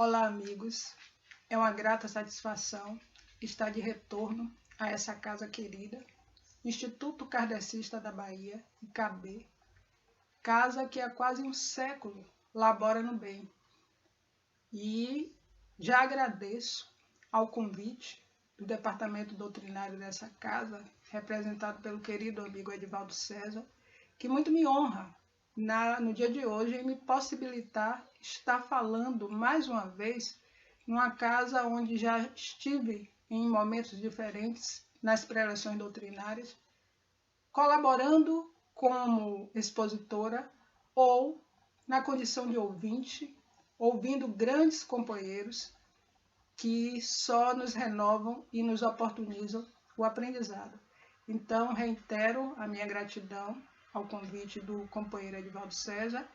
Olá, amigos. É uma grata satisfação estar de retorno a essa casa querida, Instituto Kardecista da Bahia, IKB, casa que há quase um século labora no bem. E já agradeço ao convite do Departamento Doutrinário dessa casa, representado pelo querido amigo Edivaldo César, que muito me honra no dia de hoje em me possibilitar estar falando mais uma vez numa casa onde já estive em momentos diferentes nas preleções doutrinárias, colaborando como expositora ou na condição de ouvinte, ouvindo grandes companheiros que só nos renovam e nos oportunizam o aprendizado. Então, reitero a minha gratidão ao convite do companheiro Edivaldo César,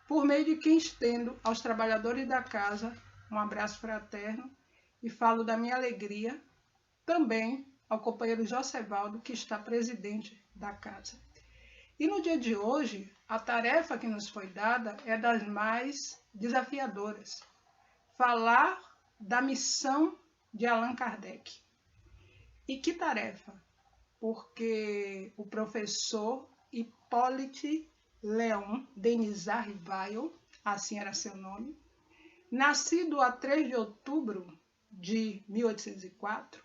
por meio de quem estendo aos trabalhadores da casa um abraço fraterno e falo da minha alegria também ao companheiro Josevaldo, que está presidente da casa. E no dia de hoje, a tarefa que nos foi dada é das mais desafiadoras: falar da missão de Allan Kardec. E que tarefa? Porque o professor Hippolyte Léon Denisard Rivail, assim era seu nome, nascido a 3 de outubro de 1804,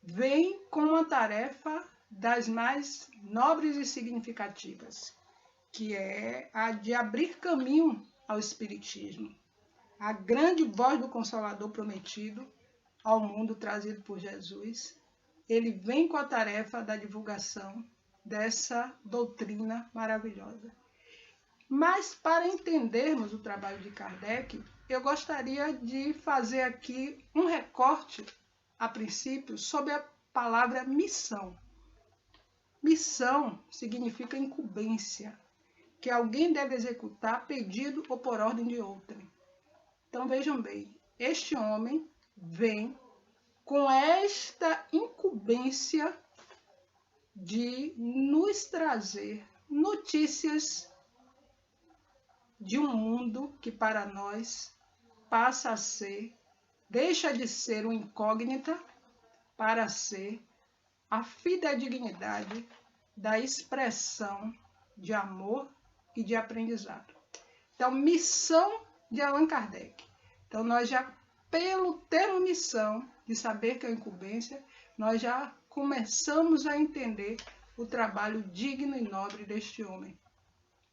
vem com uma tarefa das mais nobres e significativas, que é a de abrir caminho ao Espiritismo, a grande voz do Consolador prometido ao mundo trazido por Jesus. Ele vem com a tarefa da divulgação dessa doutrina maravilhosa. Mas, para entendermos o trabalho de Kardec, eu gostaria de fazer aqui um recorte, a princípio, sobre a palavra missão. Missão significa incumbência, que alguém deve executar a pedido ou por ordem de outrem. Então, vejam bem, este homem vem com esta incumbência de nos trazer notícias de um mundo que para nós passa a ser, deixa de ser uma incógnita para ser a fidedignidade da expressão de amor e de aprendizado. Então, missão de Allan Kardec. Então, nós já, pelo termo missão, de saber que é incumbência, nós já começamos a entender o trabalho digno e nobre deste homem.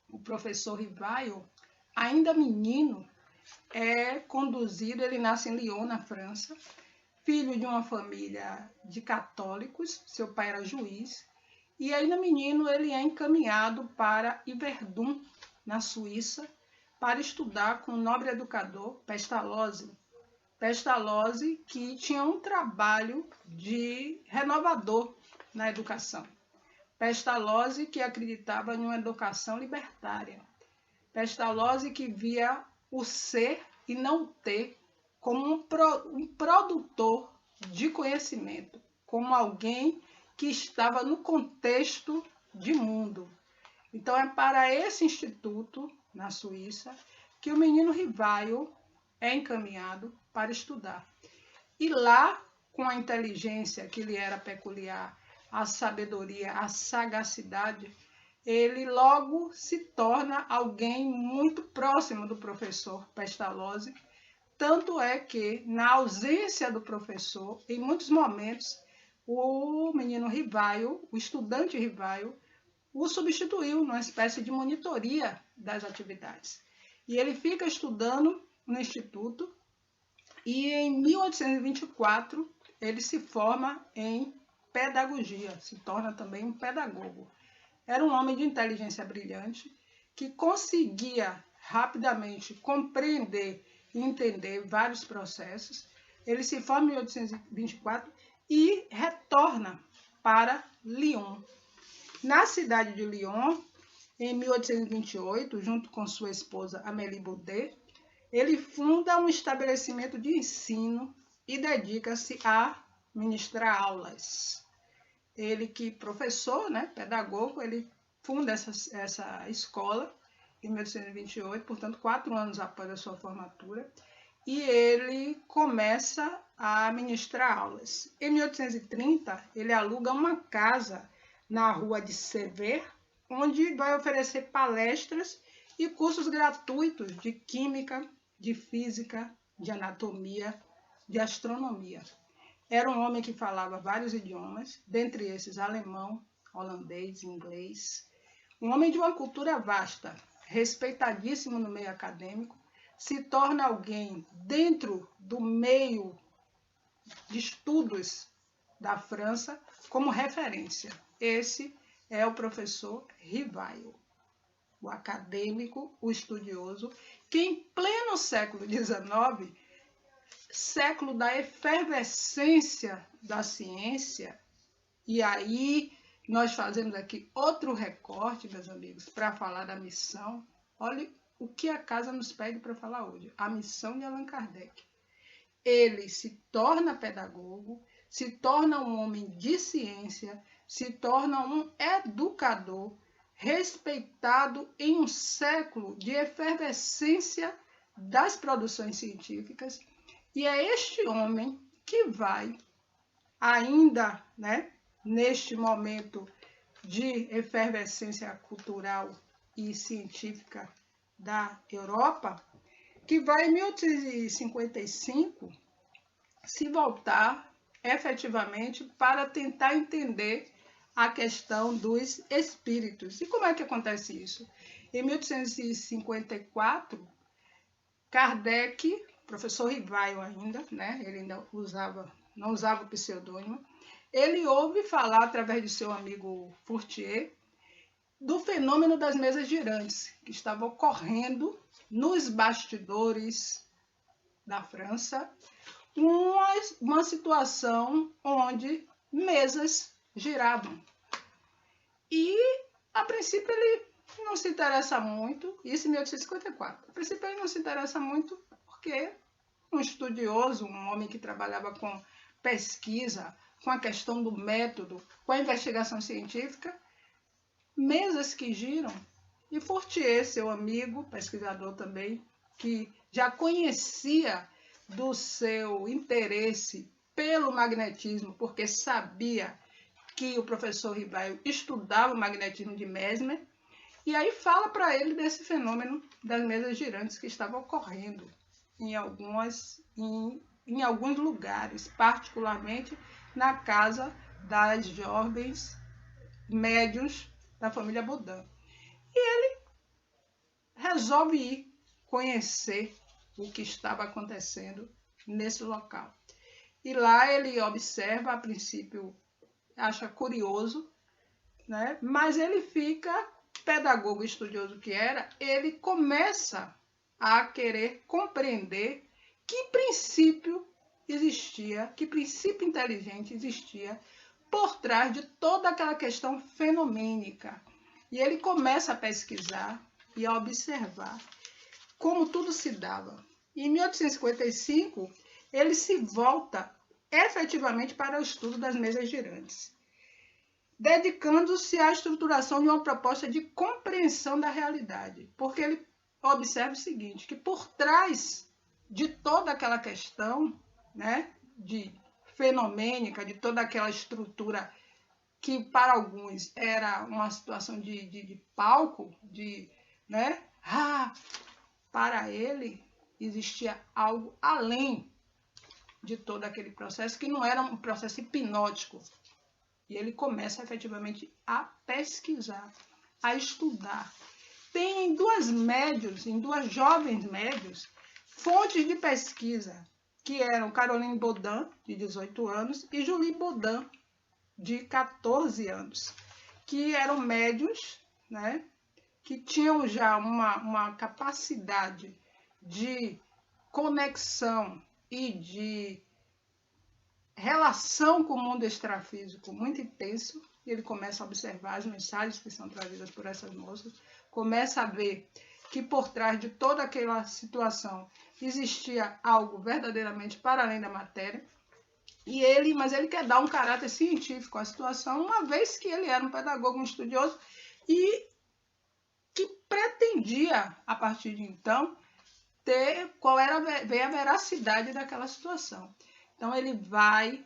O professor Rivail, ainda menino, é conduzido, ele nasce em Lyon, na França, filho de uma família de católicos, seu pai era juiz, e ainda menino ele é encaminhado para Yverdun, na Suíça, para estudar com o nobre educador Pestalozzi. Pestalozzi, que tinha um trabalho de renovador na educação. Pestalozzi, que acreditava em uma educação libertária. Pestalozzi, que via o ser e não ter como um produtor de conhecimento, como alguém que estava no contexto de mundo. Então, é para esse instituto, na Suíça, que o menino Rivaio é encaminhado para estudar. E lá, com a inteligência que lhe era peculiar, a sabedoria, a sagacidade, ele logo se torna alguém muito próximo do professor Pestalozzi. Tanto é que, na ausência do professor, em muitos momentos, o menino Rivaio, o estudante Rivaio, o substituiu numa espécie de monitoria das atividades. E ele fica estudando no instituto e em 1824 ele se forma em pedagogia, se torna também um pedagogo. Era um homem de inteligência brilhante que conseguia rapidamente compreender e entender vários processos. Ele se forma em 1824 e retorna para Lyon. Na cidade de Lyon, em 1828, junto com sua esposa Amélie Baudet, ele funda um estabelecimento de ensino e dedica-se a ministrar aulas. Ele que professor, pedagogo, ele funda essa escola em 1828, portanto, 4 anos após a sua formatura, e ele começa a ministrar aulas. Em 1830, ele aluga uma casa na rua de Sever, onde vai oferecer palestras e cursos gratuitos de química, de física, de anatomia, de astronomia. Era um homem que falava vários idiomas, dentre esses alemão, holandês, inglês. Um homem de uma cultura vasta, respeitadíssimo no meio acadêmico, se torna alguém dentro do meio de estudos da França como referência. Esse é o professor Rivaio, o acadêmico, o estudioso, que em pleno século XIX, século da efervescência da ciência, e aí nós fazemos aqui outro recorte, meus amigos, para falar da missão. Olha o que a casa nos pede para falar hoje, a missão de Allan Kardec. Ele se torna pedagogo, se torna um homem de ciência, se torna um educador respeitado em um século de efervescência das produções científicas. E é este homem que vai, ainda neste momento de efervescência cultural e científica da Europa, que vai em 1855 se voltar efetivamente para tentar entender a questão dos espíritos. E como é que acontece isso? Em 1854, Kardec, professor Rivaio ainda, ele ainda não usava o pseudônimo, ele ouve falar através de seu amigo Fourier do fenômeno das mesas girantes, que estava ocorrendo nos bastidores da França, uma situação onde mesas giravam. E, a princípio, ele não se interessa muito, isso em 1854, a princípio ele não se interessa muito porque um estudioso, um homem que trabalhava com pesquisa, com a questão do método, com a investigação científica, mesas que giram. E Fourier, seu amigo, pesquisador também, que já conhecia do seu interesse pelo magnetismo, porque sabia que o professor Rivaio estudava o magnetismo de Mesmer, e aí fala para ele desse fenômeno das mesas girantes que estava ocorrendo em alguns lugares, particularmente na casa das jovens médiuns da família Baudin. E ele resolve ir conhecer o que estava acontecendo nesse local. E lá ele observa, a princípio acha curioso, mas ele fica, pedagogo estudioso que era, ele começa a querer compreender que princípio existia, que princípio inteligente existia por trás de toda aquela questão fenomênica. E ele começa a pesquisar e a observar como tudo se dava. Em 1855, ele se volta efetivamente para o estudo das mesas girantes, dedicando-se à estruturação de uma proposta de compreensão da realidade, porque ele observa o seguinte, que por trás de toda aquela questão, né, de fenomênica, de toda aquela estrutura que para alguns era uma situação de palco, né, para ele existia algo além de todo aquele processo, que não era um processo hipnótico. E ele começa efetivamente a pesquisar, a estudar. Tem em duas jovens médios, fontes de pesquisa, que eram Caroline Baudin, de 18 anos, e Julie Baudin, de 14 anos, que eram médios, né, que tinham já uma capacidade de conexão e de relação com o mundo extrafísico muito intenso. Ele começa a observar as mensagens que são trazidas por essas moças, começa a ver que por trás de toda aquela situação existia algo verdadeiramente para além da matéria. Mas ele quer dar um caráter científico à situação, uma vez que ele era um pedagogo, um estudioso, e que pretendia, a partir de então, ver a veracidade daquela situação. Então, ele vai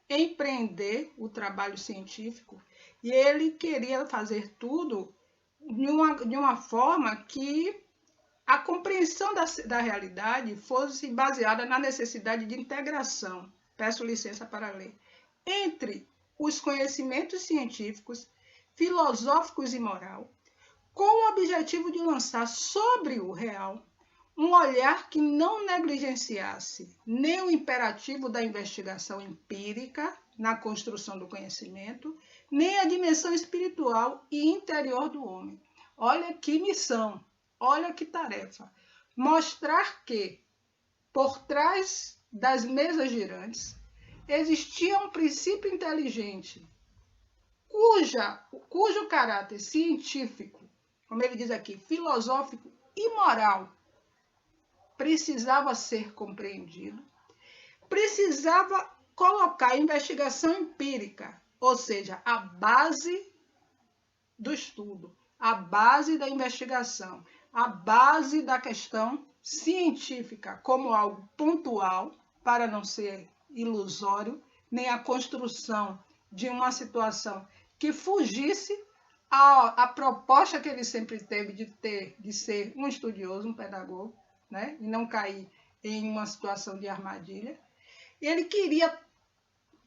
empreender o trabalho científico e ele queria fazer tudo de uma forma que a compreensão da realidade fosse baseada na necessidade de integração, peço licença para ler, entre os conhecimentos científicos, filosóficos e moral, com o objetivo de lançar sobre o real um olhar que não negligenciasse nem o imperativo da investigação empírica na construção do conhecimento, nem a dimensão espiritual e interior do homem. Olha que missão, olha que tarefa. Mostrar que, por trás das mesas girantes, existia um princípio inteligente, cujo caráter científico, como ele diz aqui, filosófico e moral, precisava ser compreendido, precisava colocar a investigação empírica, ou seja, a base do estudo, a base da investigação, a base da questão científica como algo pontual, para não ser ilusório, nem a construção de uma situação que fugisse à proposta que ele sempre teve de ser um estudioso, um pedagogo, né? E não cair em uma situação de armadilha. Ele queria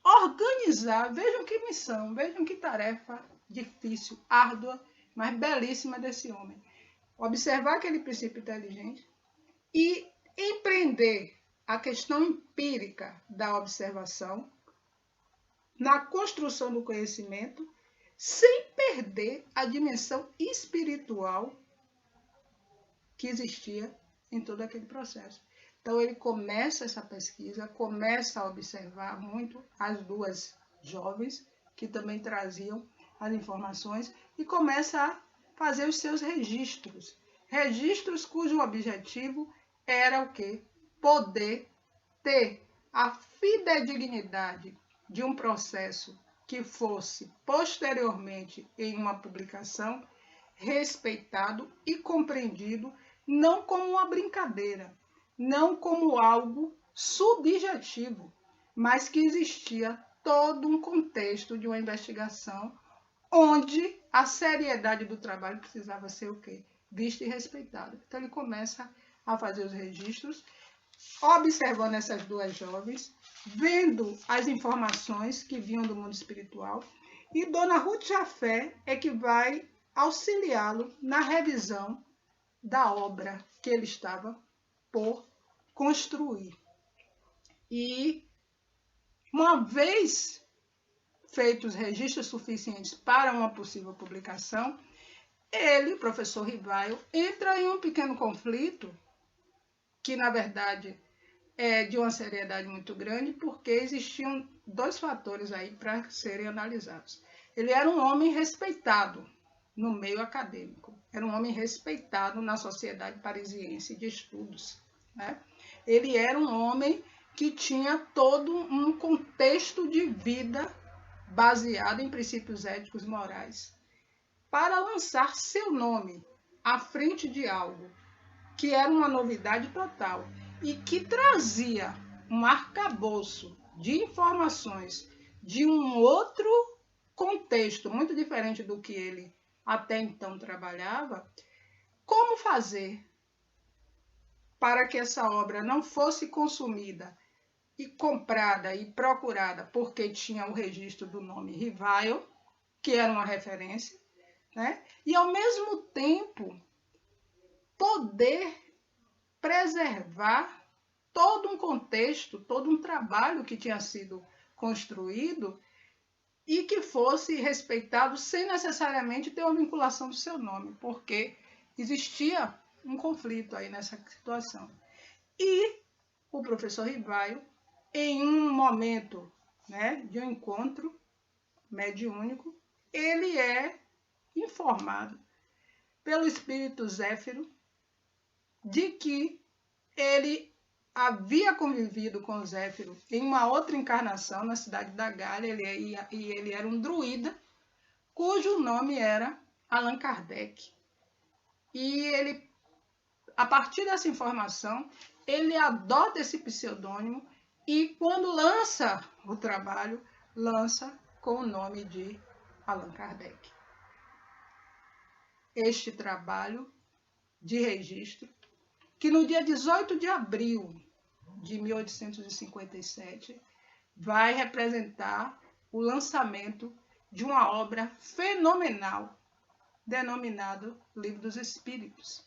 organizar, vejam que missão, vejam que tarefa difícil, árdua, mas belíssima desse homem. Observar aquele princípio inteligente e empreender a questão empírica da observação na construção do conhecimento, sem perder a dimensão espiritual que existia em todo aquele processo. Então, ele começa essa pesquisa, começa a observar muito as duas jovens, que também traziam as informações, e começa a fazer os seus registros. Registros cujo objetivo era o quê? Poder ter a fidedignidade de um processo que fosse posteriormente em uma publicação respeitado e compreendido, não como uma brincadeira, não como algo subjetivo, mas que existia todo um contexto de uma investigação onde a seriedade do trabalho precisava ser o quê? Vista e respeitada. Então ele começa a fazer os registros, observando essas duas jovens, vendo as informações que vinham do mundo espiritual, e Dona Ruth Jafé é que vai auxiliá-lo na revisão da obra que ele estava por construir. E, uma vez feitos registros suficientes para uma possível publicação, ele, o professor Rivaio, entra em um pequeno conflito, que na verdade é de uma seriedade muito grande, porque existiam dois fatores aí para serem analisados. Ele era um homem respeitado no meio acadêmico, era um homem respeitado na sociedade parisiense de estudos, né? Ele era um homem que tinha todo um contexto de vida baseado em princípios éticos e morais. Para lançar seu nome à frente de algo que era uma novidade total e que trazia um arcabouço de informações de um outro contexto muito diferente do que ele até então trabalhava, como fazer para que essa obra não fosse consumida e comprada e procurada porque tinha o registro do nome Rivail, que era uma referência, né? E ao mesmo tempo poder preservar todo um contexto, todo um trabalho que tinha sido construído e que fosse respeitado sem necessariamente ter uma vinculação do seu nome, porque existia um conflito aí nessa situação. E o professor Rivaio, em um momento, né, de um encontro mediúnico, ele é informado pelo espírito Zéfiro de que ele havia convivido com Zéfiro em uma outra encarnação na cidade da Gália, ele era um druida, cujo nome era Allan Kardec. E ele, a partir dessa informação, ele adota esse pseudônimo e, quando lança o trabalho, lança com o nome de Allan Kardec. Este trabalho de registro, que no dia 18 de abril de 1857, vai representar o lançamento de uma obra fenomenal, denominado Livro dos Espíritos.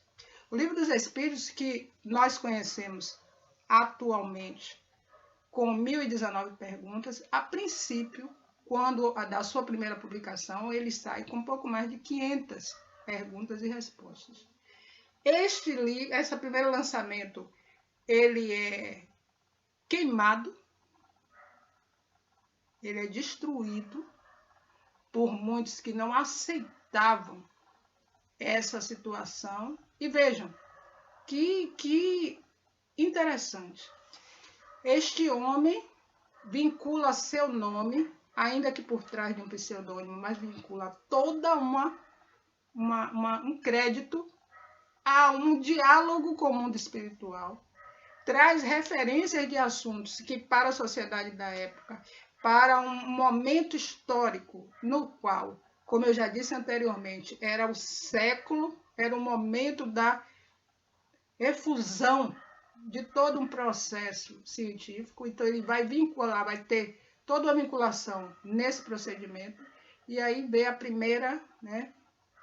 O Livro dos Espíritos, que nós conhecemos atualmente com 1019 perguntas, a princípio, quando da sua primeira publicação, ele sai com um pouco mais de 500 perguntas e respostas. Esse primeiro lançamento, ele é queimado, ele é destruído por muitos que não aceitavam essa situação. E vejam, que interessante. Este homem vincula seu nome, ainda que por trás de um pseudônimo, mas vincula toda um crédito a um diálogo com o mundo espiritual, traz referências de assuntos que, para a sociedade da época, para um momento histórico no qual, como eu já disse anteriormente, era o século, era o momento da efusão de todo um processo científico, então ele vai vincular, vai ter toda uma vinculação nesse procedimento, e aí vê a primeira, né,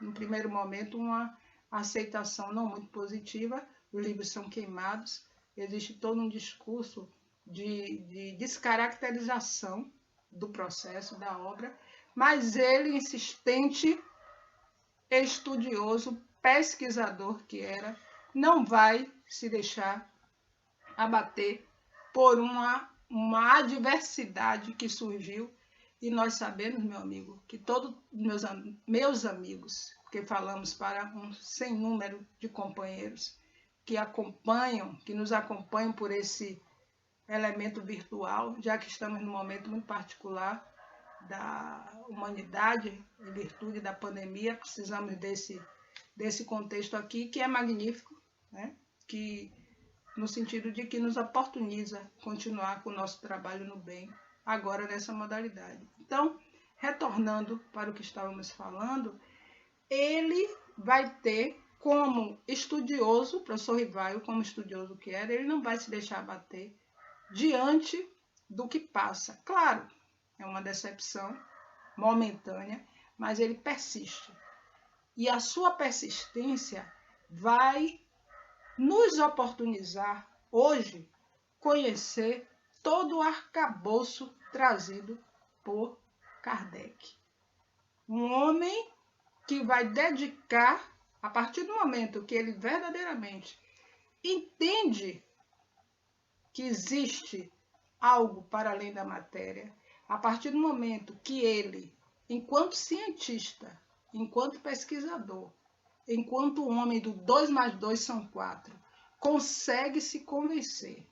no primeiro momento, uma aceitação não muito positiva, os livros são queimados, existe todo um discurso de descaracterização do processo, da obra, mas ele, insistente, estudioso, pesquisador que era, não vai se deixar abater por uma adversidade que surgiu. E nós sabemos, meu amigo, que todos meus amigos, porque falamos para um sem número de companheiros que acompanham, que nos acompanham por esse elemento virtual, já que estamos num momento muito particular da humanidade, em virtude da pandemia, precisamos desse contexto aqui, que é magnífico, né? Que, no sentido de que nos oportuniza continuar com o nosso trabalho no bem, agora nessa modalidade. Então, retornando para o que estávamos falando, ele vai ter como estudioso, o professor Rivaio, como estudioso que era, ele não vai se deixar abater diante do que passa. Claro, é uma decepção momentânea, mas ele persiste. E a sua persistência vai nos oportunizar hoje conhecer todo o arcabouço trazido por Kardec. Um homem que vai dedicar, a partir do momento que ele verdadeiramente entende que existe algo para além da matéria, a partir do momento que ele, enquanto cientista, enquanto pesquisador, enquanto homem do 2 mais 2 são 4, consegue se convencer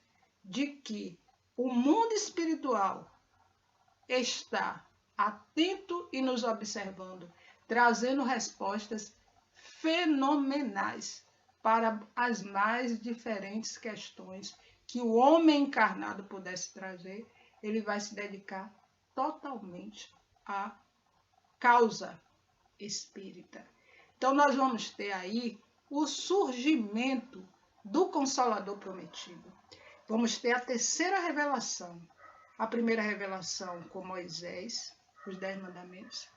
de que o mundo espiritual está atento e nos observando, trazendo respostas fenomenais para as mais diferentes questões que o homem encarnado pudesse trazer, ele vai se dedicar totalmente à causa espírita. Então, nós vamos ter aí o surgimento do Consolador Prometido. Vamos ter a terceira revelação. A primeira revelação com Moisés, os 10 mandamentos.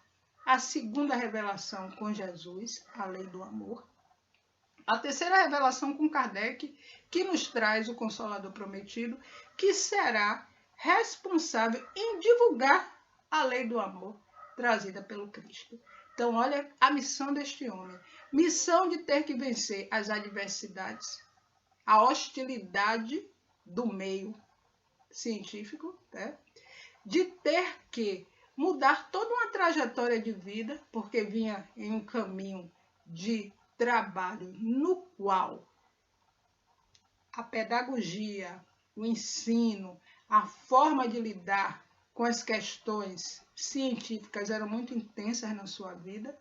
A segunda revelação com Jesus, a lei do amor. A terceira revelação com Kardec, que nos traz o Consolador Prometido, que será responsável em divulgar a lei do amor trazida pelo Cristo. Então, olha a missão deste homem. Missão de ter que vencer as adversidades, a hostilidade do meio científico, né? De ter que mudar toda uma trajetória de vida, porque vinha em um caminho de trabalho no qual a pedagogia, o ensino, a forma de lidar com as questões científicas eram muito intensas na sua vida,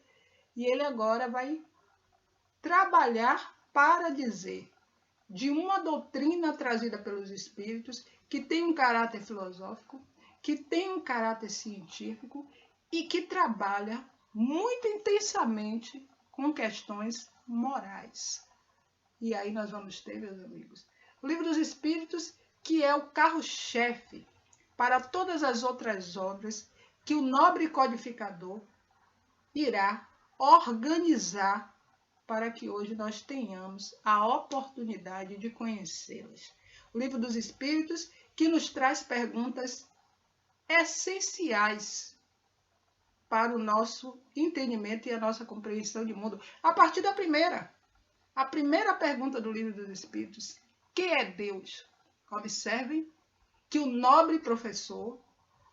e ele agora vai trabalhar para dizer de uma doutrina trazida pelos espíritos que tem um caráter filosófico, que tem um caráter científico e que trabalha muito intensamente com questões morais. E aí nós vamos ter, meus amigos, o Livro dos Espíritos, que é o carro-chefe para todas as outras obras que o nobre codificador irá organizar para que hoje nós tenhamos a oportunidade de conhecê-las. O Livro dos Espíritos, que nos traz perguntas essenciais para o nosso entendimento e a nossa compreensão de mundo. A partir da a primeira pergunta do Livro dos Espíritos, que é Deus? Observem que o nobre professor,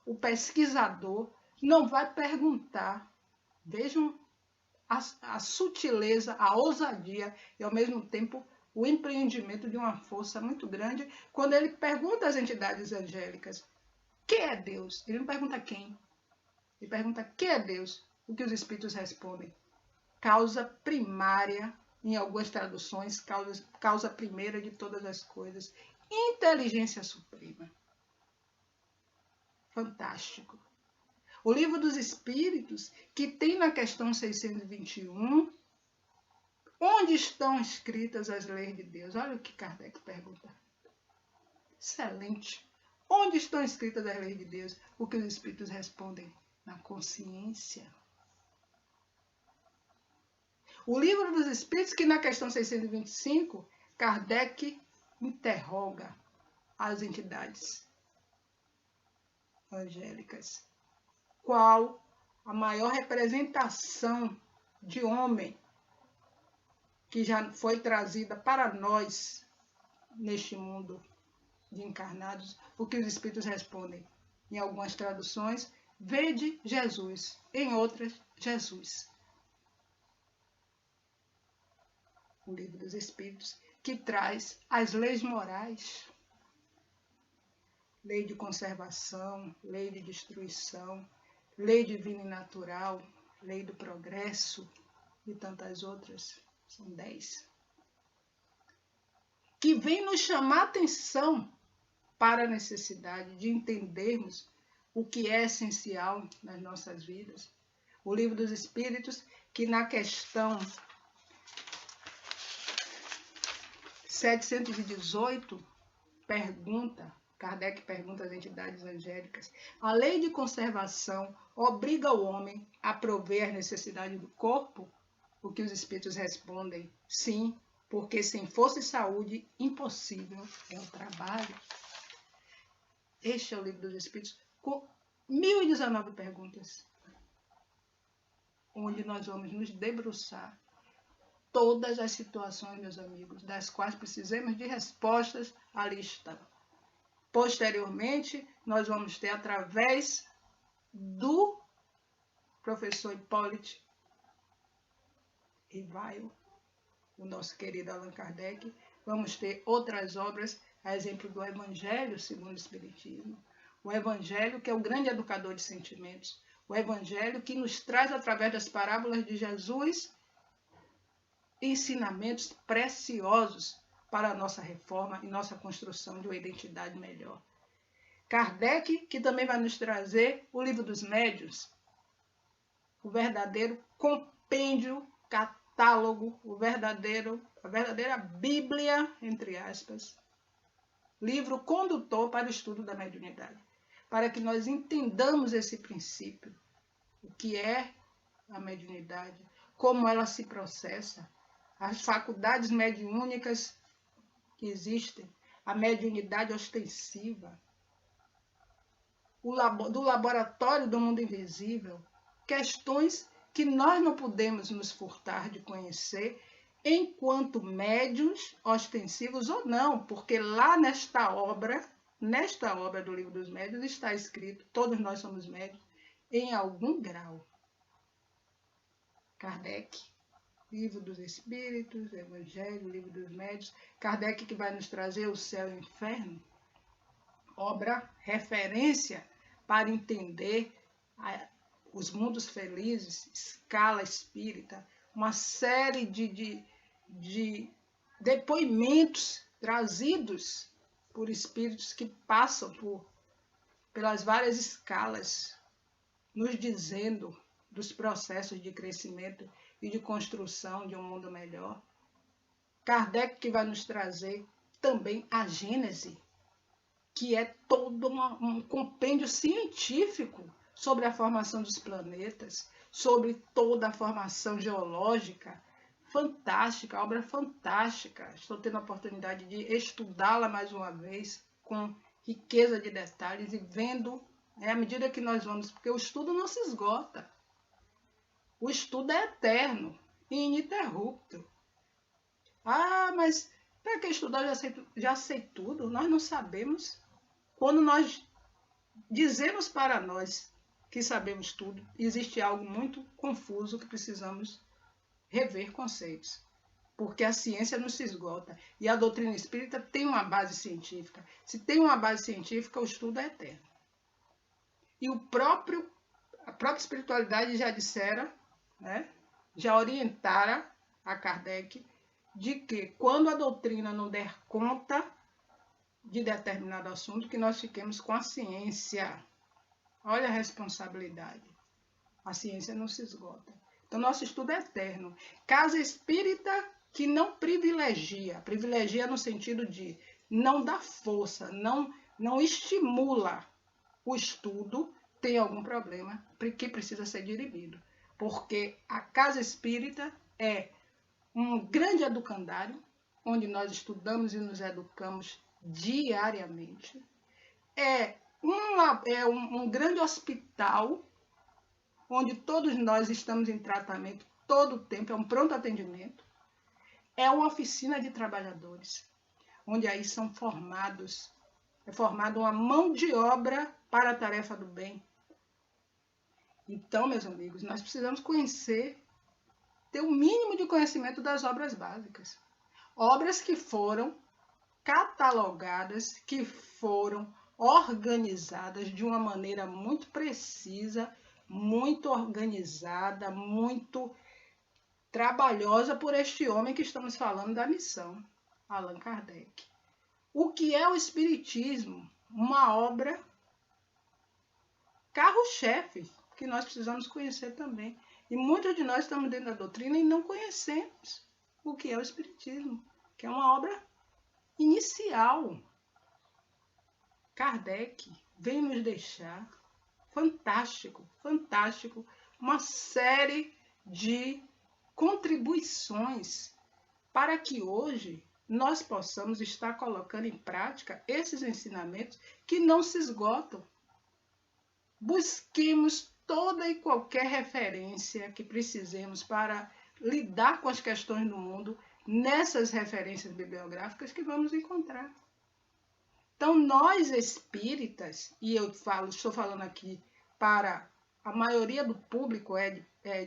o pesquisador, não vai perguntar, vejam a sutileza, a ousadia e, ao mesmo tempo, o empreendimento de uma força muito grande quando ele pergunta às entidades angélicas: que é Deus? Ele não pergunta quem. Ele pergunta: que é Deus? O que os espíritos respondem: causa primária, em algumas traduções, causa primeira de todas as coisas. Inteligência suprema. Fantástico. O Livro dos Espíritos, que tem na questão 621, onde estão escritas as leis de Deus? Olha o que Kardec pergunta. Excelente. Onde estão escritas as leis de Deus? O que os Espíritos respondem? Na consciência. O Livro dos Espíritos, que na questão 625, Kardec interroga as entidades angélicas. Qual a maior representação de homem que já foi trazida para nós neste mundo de encarnados? O que os espíritos respondem? Em algumas traduções, vede Jesus, em outras, Jesus. O Livro dos Espíritos, que traz as leis morais, lei de conservação, lei de destruição, lei divina e natural, lei do progresso e tantas outras, são 10, que vem nos chamar a atenção para a necessidade de entendermos o que é essencial nas nossas vidas. O Livro dos Espíritos, que na questão 718 Kardec pergunta às entidades angélicas: a lei de conservação obriga o homem a prover as necessidades do corpo? O que os espíritos respondem: sim, porque sem força e saúde, impossível é o trabalho. Este é o Livro dos Espíritos, com 1019 perguntas, onde nós vamos nos debruçar todas as situações, meus amigos, das quais precisamos de respostas, ali estão. Posteriormente, nós vamos ter, através do professor Hipólito Rivaio, o nosso querido Allan Kardec, vamos ter outras obras a exemplo do Evangelho segundo o Espiritismo, o Evangelho que é o grande educador de sentimentos, o Evangelho que nos traz, através das parábolas de Jesus, ensinamentos preciosos para a nossa reforma e nossa construção de uma identidade melhor. Kardec, que também vai nos trazer o Livro dos Médiuns, o verdadeiro compêndio, catálogo, a verdadeira Bíblia, entre aspas, livro condutor para o estudo da mediunidade, para que nós entendamos esse princípio, o que é a mediunidade, como ela se processa, as faculdades mediúnicas que existem, a mediunidade ostensiva, do laboratório do mundo invisível, questões que nós não podemos nos furtar de conhecer enquanto médiuns ostensivos ou não, porque lá nesta obra do Livro dos Médiuns está escrito, todos nós somos médiuns, em algum grau. Kardec, Livro dos Espíritos, Evangelho, Livro dos Médiuns, Kardec que vai nos trazer o Céu e o Inferno, obra referência para entender os mundos felizes, escala espírita, uma série de depoimentos trazidos por espíritos que passam pelas várias escalas, nos dizendo dos processos de crescimento e de construção de um mundo melhor. Kardec que vai nos trazer também a Gênese, que é todo um compêndio científico sobre a formação dos planetas, sobre toda a formação geológica, fantástica, obra fantástica. Estou tendo a oportunidade de estudá-la mais uma vez, com riqueza de detalhes e vendo, à medida que nós vamos, porque o estudo não se esgota. O estudo é eterno e ininterrupto. Mas para que estudar? Já sei tudo. Nós não sabemos. Quando nós dizemos para nós que sabemos tudo, existe algo muito confuso que precisamos rever conceitos, porque a ciência não se esgota e a doutrina espírita tem uma base científica. Se tem uma base científica, o estudo é eterno. E a própria espiritualidade já dissera, já orientara a Kardec de que quando a doutrina não der conta de determinado assunto, que nós fiquemos com a ciência. Olha a responsabilidade. A ciência não se esgota. Então, nosso estudo é eterno. Casa espírita que não privilegia no sentido de não dá força, não estimula o estudo, tem algum problema que precisa ser dirimido. Porque a casa espírita é um grande educandário, onde nós estudamos e nos educamos diariamente. É um grande hospital, onde todos nós estamos em tratamento todo o tempo, é um pronto atendimento. É uma oficina de trabalhadores, onde aí é formada uma mão de obra para a tarefa do bem. Então, meus amigos, nós precisamos ter o mínimo de conhecimento das obras básicas. Obras que foram catalogadas, que foram organizadas de uma maneira muito precisa, muito organizada, muito trabalhosa por este homem que estamos falando da missão, Allan Kardec. O que é o Espiritismo? Uma obra carro-chefe, que nós precisamos conhecer também. E muitos de nós estamos dentro da doutrina e não conhecemos o que é o Espiritismo, que é uma obra inicial. Kardec vem nos deixar fantástico, uma série de contribuições para que hoje nós possamos estar colocando em prática esses ensinamentos que não se esgotam. Busquemos toda e qualquer referência que precisemos para lidar com as questões do mundo nessas referências bibliográficas que vamos encontrar. Então, nós espíritas, e estou falando aqui para a maioria do público é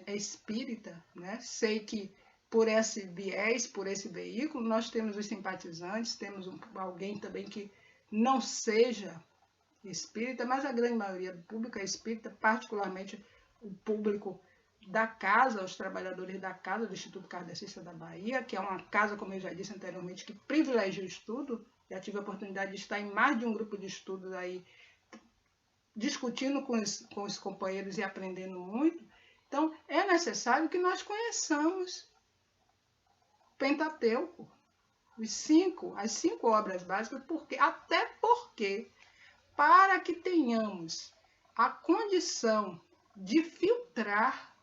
espírita, né? Sei que por esse viés, por esse veículo. Nós temos os simpatizantes, temos alguém também que não seja espírita, mas a grande maioria do público é espírita, particularmente o público da casa, os trabalhadores da casa do Instituto Kardecista da Bahia, que é uma casa, como eu já disse anteriormente, que privilegia o estudo. Já tive a oportunidade de estar em mais de um grupo de estudos aí, discutindo com os companheiros e aprendendo muito. Então, é necessário que nós conheçamos o Pentateuco, as cinco obras básicas, até porque, para que tenhamos a condição de filtrar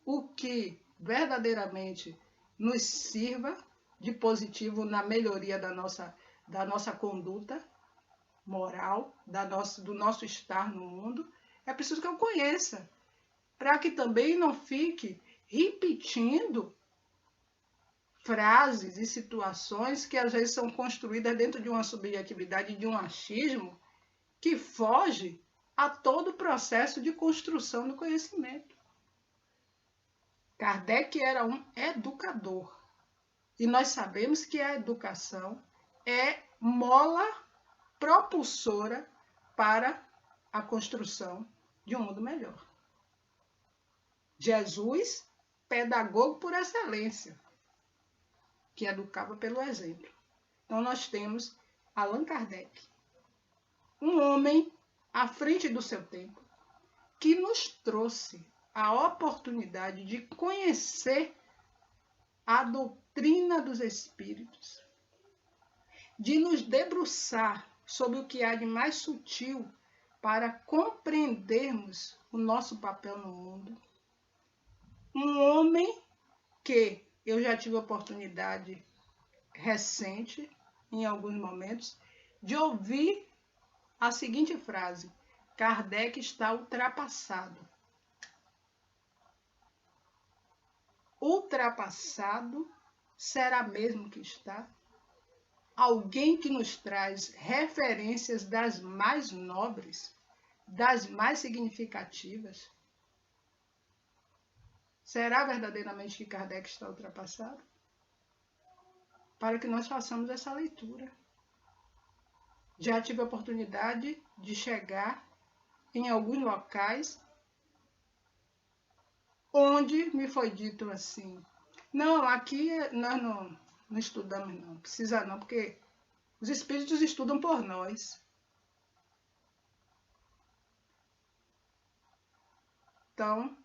o que verdadeiramente nos sirva de positivo na melhoria da nossa conduta moral, do nosso estar no mundo, é preciso que eu conheça, para que também não fique repetindo frases e situações que às vezes são construídas dentro de uma subjetividade, de um achismo, que foge a todo o processo de construção do conhecimento. Kardec era um educador. E nós sabemos que a educação é mola propulsora para a construção de um mundo melhor. Jesus, pedagogo por excelência, que educava pelo exemplo. Então nós temos Allan Kardec, um homem à frente do seu tempo, que nos trouxe a oportunidade de conhecer a doutrina dos espíritos, de nos debruçar sobre o que há de mais sutil para compreendermos o nosso papel no mundo. Um homem que eu já tive a oportunidade recente, em alguns momentos, de ouvir a seguinte frase: Kardec está ultrapassado. Ultrapassado, será mesmo que está? Alguém que nos traz referências das mais nobres, das mais significativas. Será verdadeiramente que Kardec está ultrapassado? Para que nós façamos essa leitura. Já tive a oportunidade de chegar em alguns locais onde me foi dito assim: não, aqui nós não estudamos, não precisa não, porque os espíritos estudam por nós. Então,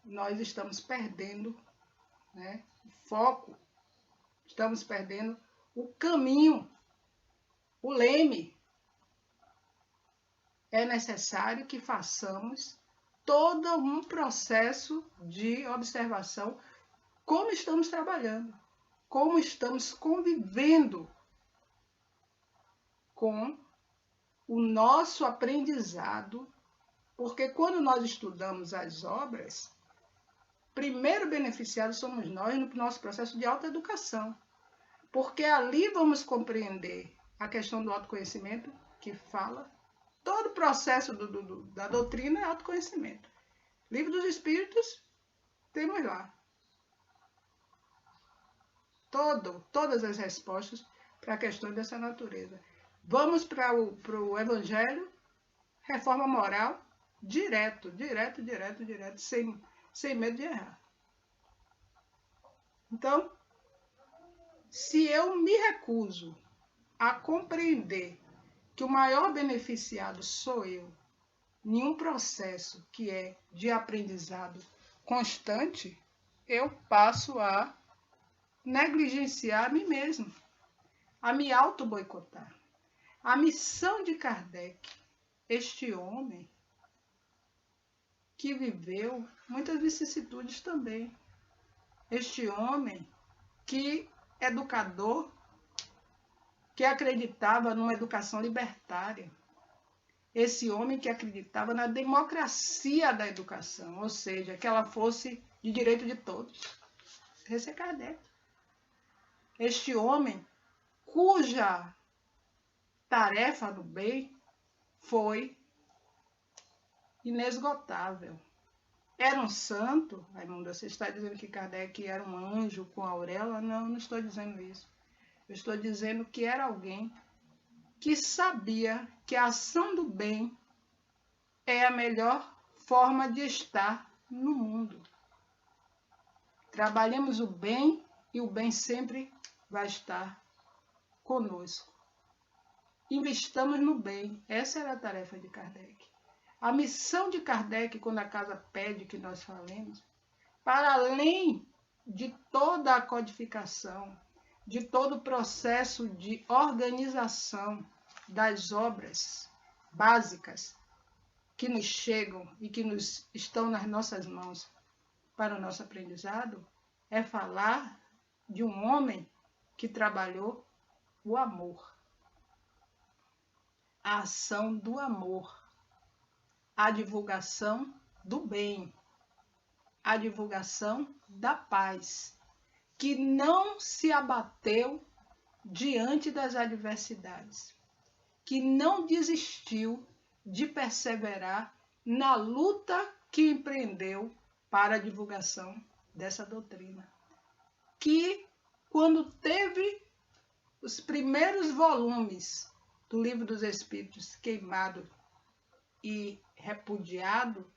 nós estamos perdendo, né, o foco, estamos perdendo o caminho, o leme. É necessário que façamos todo um processo de observação, como estamos trabalhando, como estamos convivendo com o nosso aprendizado, porque quando nós estudamos as obras, primeiro beneficiados somos nós no nosso processo de autoeducação, porque ali vamos compreender a questão do autoconhecimento, que fala, todo o processo da doutrina é autoconhecimento. Livro dos Espíritos, temos lá todas as respostas para questões dessa natureza. Vamos para o Evangelho, reforma moral, direto, sem medo de errar. Então, se eu me recuso a compreender que o maior beneficiado sou eu, em um processo que é de aprendizado constante, eu passo a negligenciar a mim mesmo, a me auto-boicotar. A missão de Kardec, este homem que viveu muitas vicissitudes também, este homem que educador, que acreditava numa educação libertária, esse homem que acreditava na democracia da educação, ou seja, que ela fosse de direito de todos. Esse é Kardec. Este homem cuja tarefa do bem foi inesgotável. Era um santo? Raimundo, você está dizendo que Kardec era um anjo com auréola? Não, não estou dizendo isso. Eu estou dizendo que era alguém que sabia que a ação do bem é a melhor forma de estar no mundo. Trabalhemos o bem e o bem sempre vai estar conosco. Investamos no bem. Essa era a tarefa de Kardec. A missão de Kardec, quando a casa pede que nós falemos, para além de toda a codificação, de todo o processo de organização das obras básicas que nos chegam e que nos estão nas nossas mãos para o nosso aprendizado, é falar de um homem que trabalhou o amor, a ação do amor, a divulgação do bem, a divulgação da paz, que não se abateu diante das adversidades, que não desistiu de perseverar na luta que empreendeu para a divulgação dessa doutrina. Que, quando teve os primeiros volumes do Livro dos Espíritos queimado e repudiado,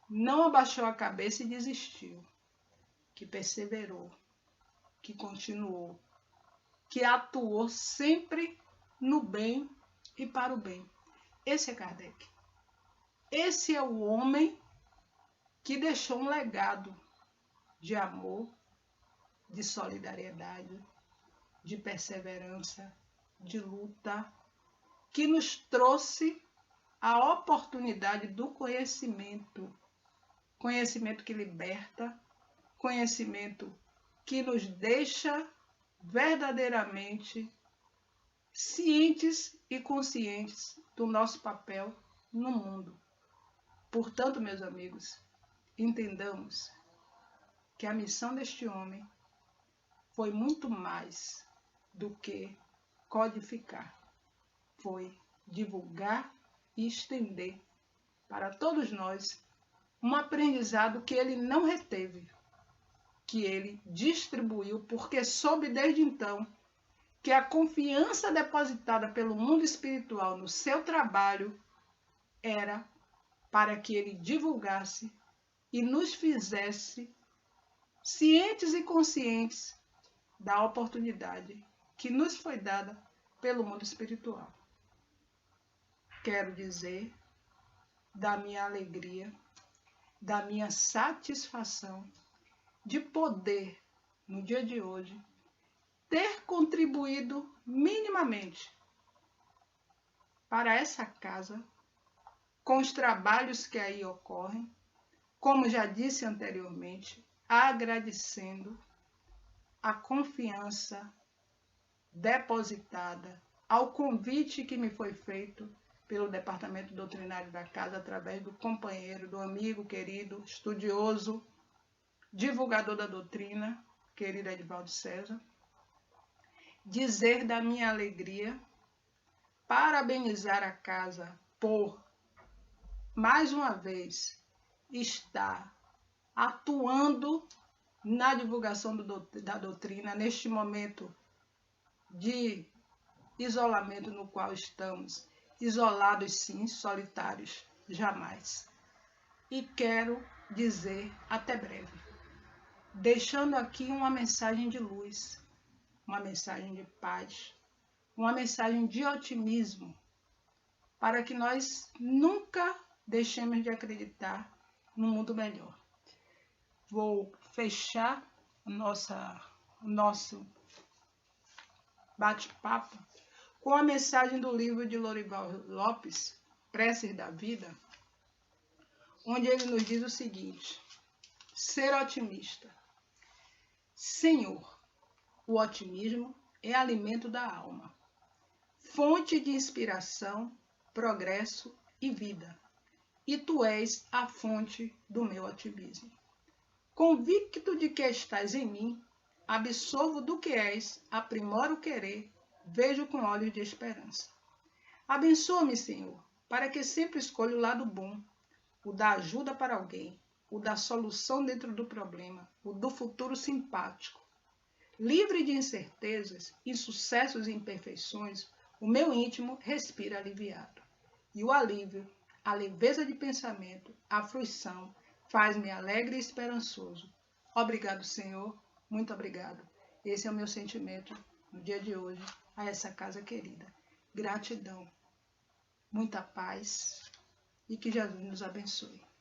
não abaixou a cabeça e desistiu, que perseverou, que continuou, que atuou sempre no bem e para o bem. Esse é Kardec. Esse é o homem que deixou um legado de amor, de solidariedade, de perseverança, de luta, que nos trouxe a oportunidade do conhecimento. Conhecimento que liberta, conhecimento que nos deixa verdadeiramente cientes e conscientes do nosso papel no mundo. Portanto, meus amigos, entendamos que a missão deste homem foi muito mais do que codificar, foi divulgar e estender para todos nós um aprendizado que ele não reteve, que ele distribuiu, porque soube desde então que a confiança depositada pelo mundo espiritual no seu trabalho era para que ele divulgasse e nos fizesse cientes e conscientes da oportunidade que nos foi dada pelo mundo espiritual. Quero dizer da minha alegria, da minha satisfação de poder, no dia de hoje, ter contribuído minimamente para essa casa, com os trabalhos que aí ocorrem, como já disse anteriormente, agradecendo a confiança depositada ao convite que me foi feito pelo Departamento Doutrinário da Casa, através do companheiro, do amigo querido, estudioso, divulgador da doutrina, querido Edivaldo César, dizer da minha alegria, parabenizar a casa por, mais uma vez, estar atuando na divulgação da doutrina, neste momento de isolamento no qual estamos, isolados sim, solitários, jamais. E quero dizer até breve, deixando aqui uma mensagem de luz, uma mensagem de paz, uma mensagem de otimismo, para que nós nunca deixemos de acreditar num mundo melhor. Vou fechar o nosso bate-papo com a mensagem do livro de Lorival Lopes, Preces da Vida, onde ele nos diz o seguinte: ser otimista. Senhor, o otimismo é alimento da alma, fonte de inspiração, progresso e vida, e tu és a fonte do meu otimismo. Convicto de que estás em mim, absorvo do que és, aprimoro o querer, vejo com olhos de esperança. Abençoa-me, Senhor, para que sempre escolha o lado bom, o da ajuda para alguém, o da solução dentro do problema, o do futuro simpático. Livre de incertezas, insucessos e imperfeições, o meu íntimo respira aliviado. E o alívio, a leveza de pensamento, a fruição, faz-me alegre e esperançoso. Obrigado, Senhor, muito obrigado. Esse é o meu sentimento no dia de hoje a essa casa querida. Gratidão, muita paz e que Jesus nos abençoe.